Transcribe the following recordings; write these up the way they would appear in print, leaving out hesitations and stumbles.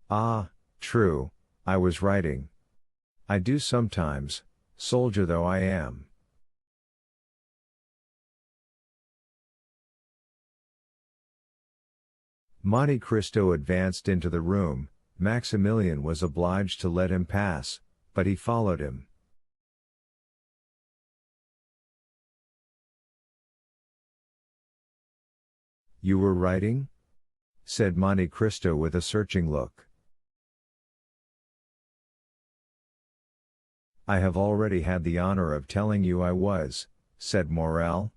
Ah, true, I was writing. I do sometimes, soldier though I am. Monte Cristo advanced into the room. Maximilian was obliged to let him pass, but he followed him. You were writing? Said Monte Cristo with a searching look. I have already had the honor of telling you I was, said Morel.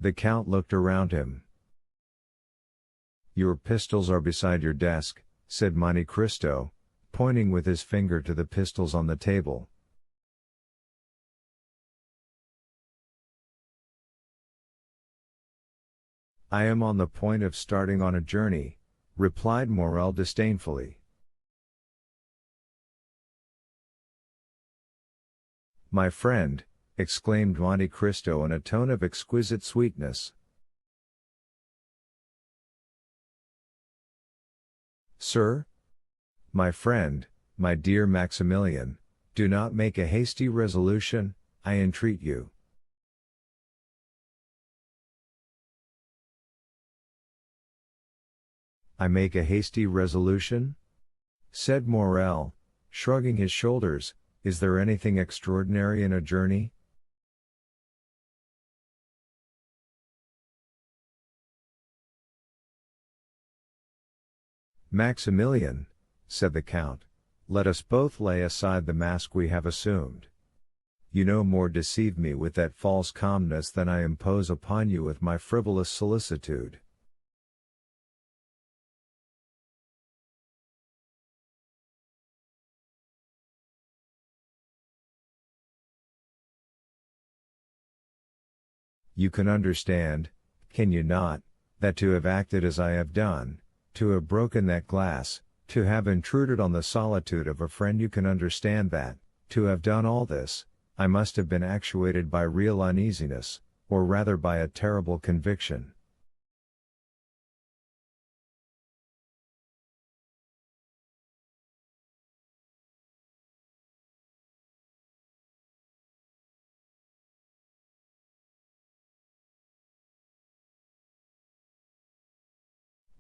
The Count looked around him. Your pistols are beside your desk, said Monte Cristo, pointing with his finger to the pistols on the table. I am on the point of starting on a journey, replied Morel disdainfully. My friend, exclaimed Monte Cristo in a tone of exquisite sweetness. Sir? My friend, my dear Maximilian, do not make a hasty resolution, I entreat you. I make a hasty resolution? Said Morel, shrugging his shoulders. Is there anything extraordinary in a journey? Maximilian, said the Count, let us both lay aside the mask we have assumed. You no more deceive me with that false calmness than I impose upon you with my frivolous solicitude. You can understand, can you not, that to have acted as I have done, to have broken that glass, to have intruded on the solitude of a friend, you can understand that, to have done all this, I must have been actuated by real uneasiness, or rather by a terrible conviction.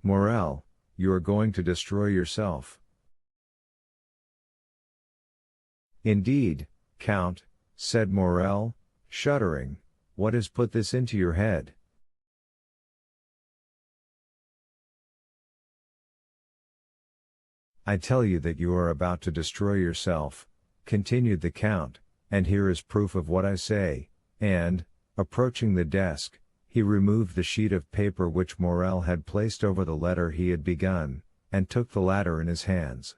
Morel, you are going to destroy yourself. Indeed, Count, said Morel, shuddering, what has put this into your head? I tell you that you are about to destroy yourself, continued the Count, and here is proof of what I say, and, approaching the desk, he removed the sheet of paper which Morel had placed over the letter he had begun, and took the latter in his hands.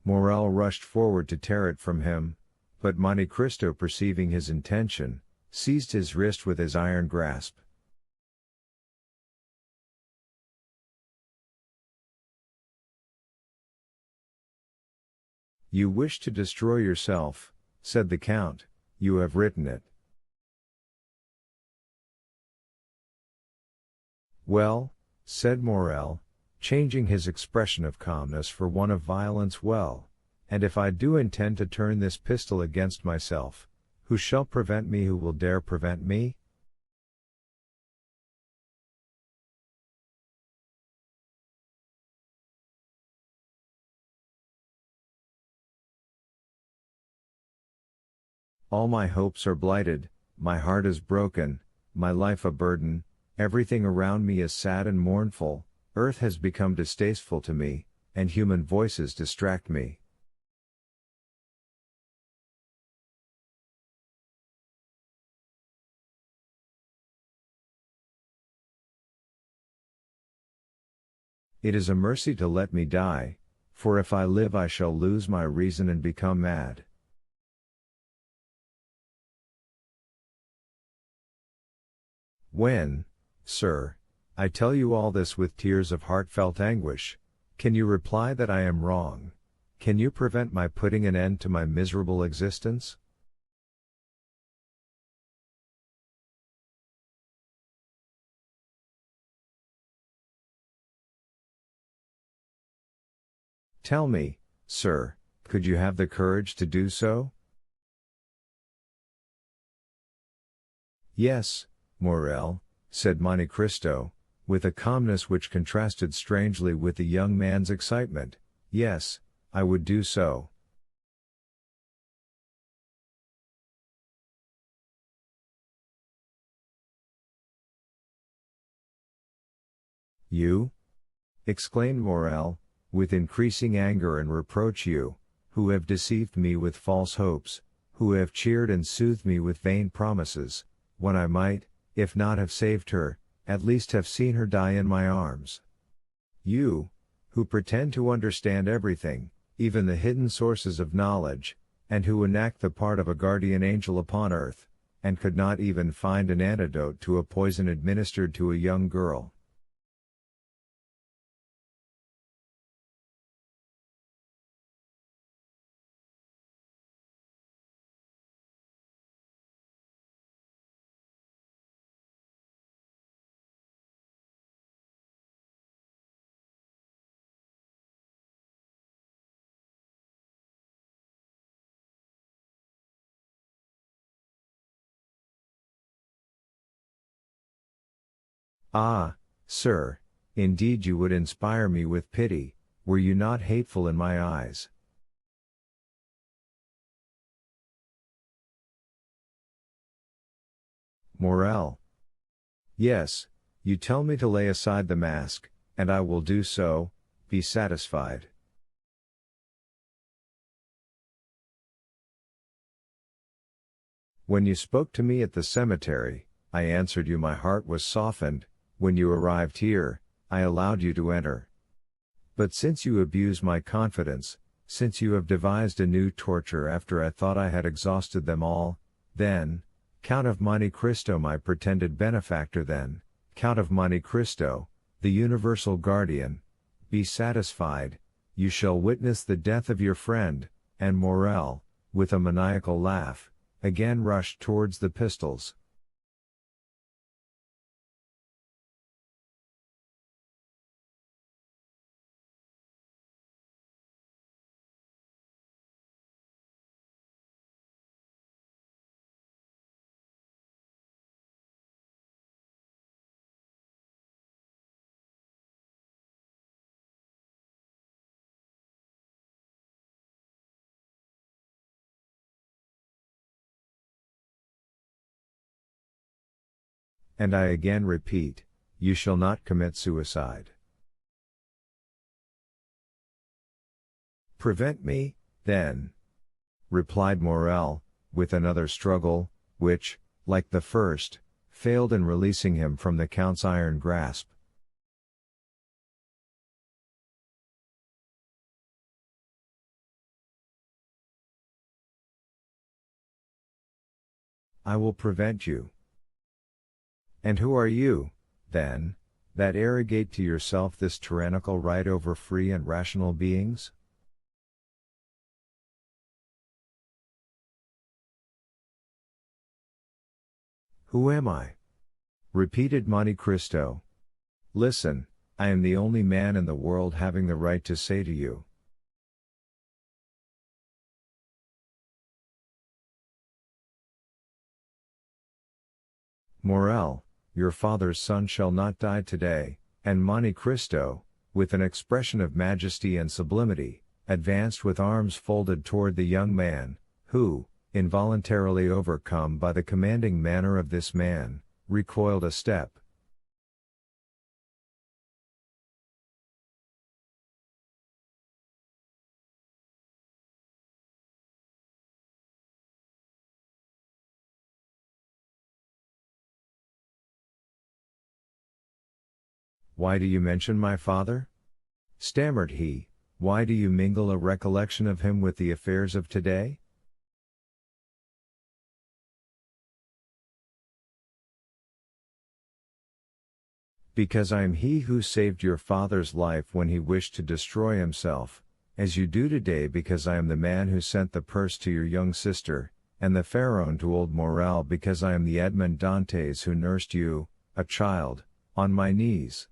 Morel rushed forward to tear it from him, but Monte Cristo, perceiving his intention, seized his wrist with his iron grasp. You wish to destroy yourself, said the Count, you have written it. Well, said Morel, changing his expression of calmness for one of violence, well, and if I do intend to turn this pistol against myself, who shall prevent me? Who will dare prevent me? All my hopes are blighted, my heart is broken, my life a burden, everything around me is sad and mournful, earth has become distasteful to me, and human voices distract me. It is a mercy to let me die, for if I live I shall lose my reason and become mad. When, sir, I tell you all this with tears of heartfelt anguish. Can you reply that I am wrong? Can you prevent my putting an end to my miserable existence? Tell me, sir, could you have the courage to do so? Yes, Morel, said Monte Cristo, with a calmness which contrasted strangely with the young man's excitement. Yes, I would do so. You? Exclaimed Morel, with increasing anger and reproach. You, who have deceived me with false hopes, who have cheered and soothed me with vain promises, when I might, if not have saved her, at least have seen her die in my arms. You, who pretend to understand everything, even the hidden sources of knowledge, and who enact the part of a guardian angel upon earth, and could not even find an antidote to a poison administered to a young girl. Ah, sir, indeed you would inspire me with pity, were you not hateful in my eyes. Morel. Yes, you tell me to lay aside the mask, and I will do so, be satisfied. When you spoke to me at the cemetery, I answered you. My heart was softened. When you arrived here, I allowed you to enter. But since you abuse my confidence, since you have devised a new torture after I thought I had exhausted them all, then, Count of Monte Cristo, my pretended benefactor, then, Count of Monte Cristo, the universal guardian, be satisfied, you shall witness the death of your friend. And Morel, with a maniacal laugh, again rushed towards the pistols. And I again repeat, you shall not commit suicide. Prevent me, then, replied Morel, with another struggle, which, like the first, failed in releasing him from the Count's iron grasp. I will prevent you. And who are you, then, that arrogate to yourself this tyrannical right over free and rational beings? Who am I? Repeated Monte Cristo. Listen, I am the only man in the world having the right to say to you. Morel, your father's son shall not die today. And Monte Cristo, with an expression of majesty and sublimity, advanced with arms folded toward the young man, who, involuntarily overcome by the commanding manner of this man, recoiled a step. Why do you mention my father? Stammered he, why do you mingle a recollection of him with the affairs of today? Because I am he who saved your father's life when he wished to destroy himself, as you do today, because I am the man who sent the purse to your young sister, and the pharaoh to old Morel, because I am the Edmond Dantes who nursed you, a child, on my knees.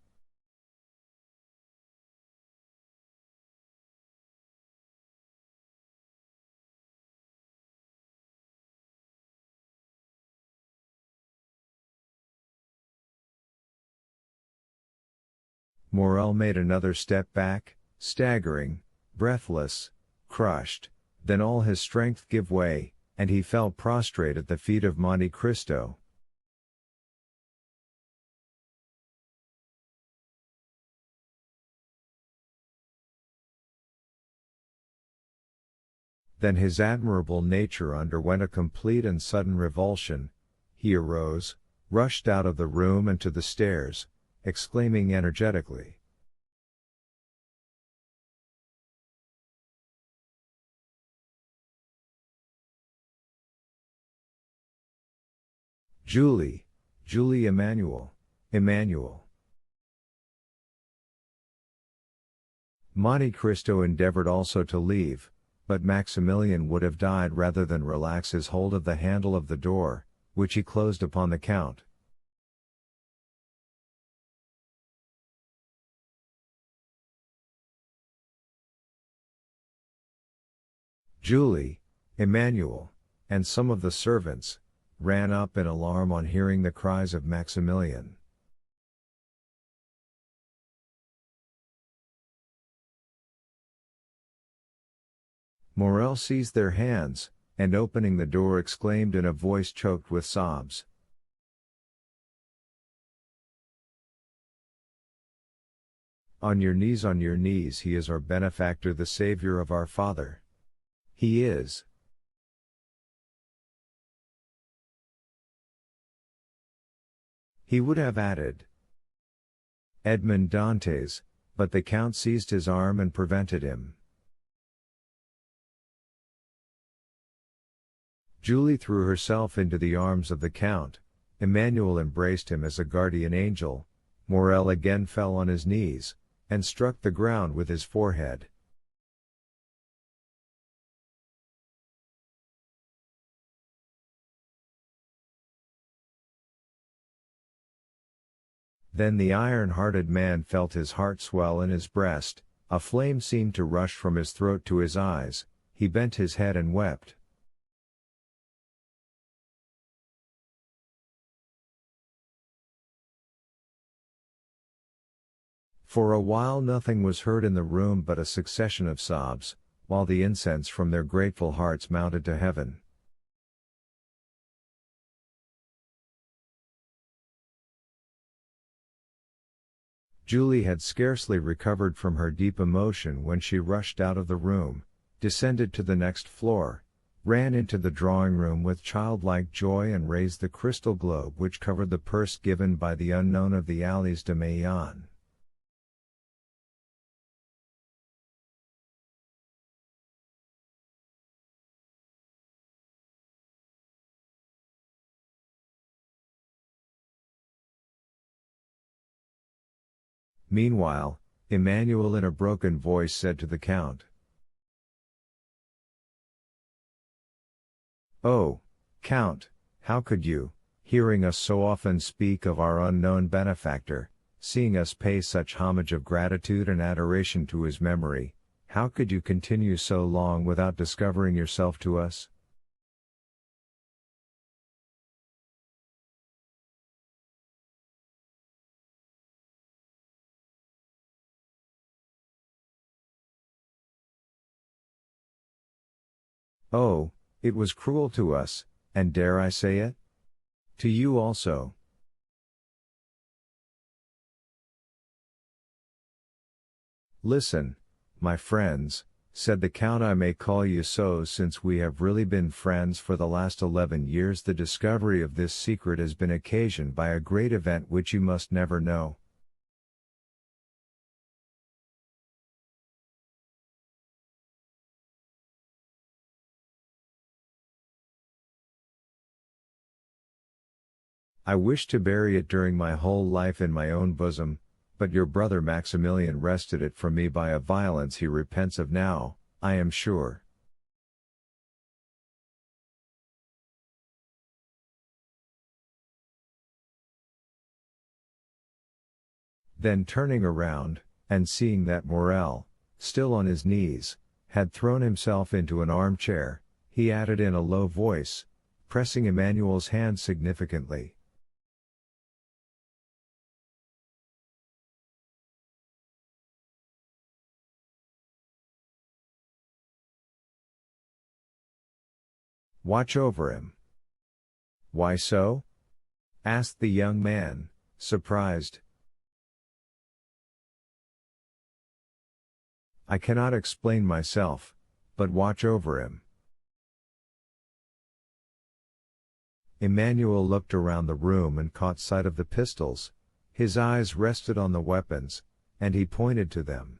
Morel made another step back, staggering, breathless, crushed, then all his strength gave way, and he fell prostrate at the feet of Monte Cristo. Then his admirable nature underwent a complete and sudden revulsion. He arose, rushed out of the room and to the stairs, exclaiming energetically, "Julie, Julie Emmanuel, Emmanuel." Monte Cristo endeavored also to leave, but Maximilian would have died rather than relax his hold of the handle of the door, which he closed upon the Count. Julie, Emmanuel, and some of the servants, ran up in alarm on hearing the cries of Maximilian. Morel seized their hands, and opening the door exclaimed in a voice choked with sobs, on your knees, he is our benefactor, the Savior of our Father. He is." He would have added, Edmond Dantes, but the Count seized his arm and prevented him. Julie threw herself into the arms of the Count, Emmanuel embraced him as a guardian angel, Morel again fell on his knees, and struck the ground with his forehead. Then the iron-hearted man felt his heart swell in his breast, a flame seemed to rush from his throat to his eyes, he bent his head and wept. For a while nothing was heard in the room but a succession of sobs, while the incense from their grateful hearts mounted to heaven. Julie had scarcely recovered from her deep emotion when she rushed out of the room, descended to the next floor, ran into the drawing room with childlike joy and raised the crystal globe which covered the purse given by the unknown of the Allées de Meilhan. Meanwhile, Emmanuel in a broken voice said to the Count, "Oh, Count, how could you, hearing us so often speak of our unknown benefactor, seeing us pay such homage of gratitude and adoration to his memory, how could you continue so long without discovering yourself to us?" "Oh, it was cruel to us, and dare I say it? To you also." "Listen, my friends," said the Count, "I may call you so since we have really been friends for the last 11 years. The discovery of this secret has been occasioned by a great event which you must never know. I wished to bury it during my whole life in my own bosom, but your brother Maximilian wrested it from me by a violence he repents of now, I am sure. Then turning around, and seeing that Morel, still on his knees, had thrown himself into an armchair, he added in a low voice, pressing Emmanuel's hand significantly, "Watch over him." "Why so?" asked the young man, surprised. "I cannot explain myself, but watch over him." Emmanuel looked around the room and caught sight of the pistols, his eyes rested on the weapons, and he pointed to them.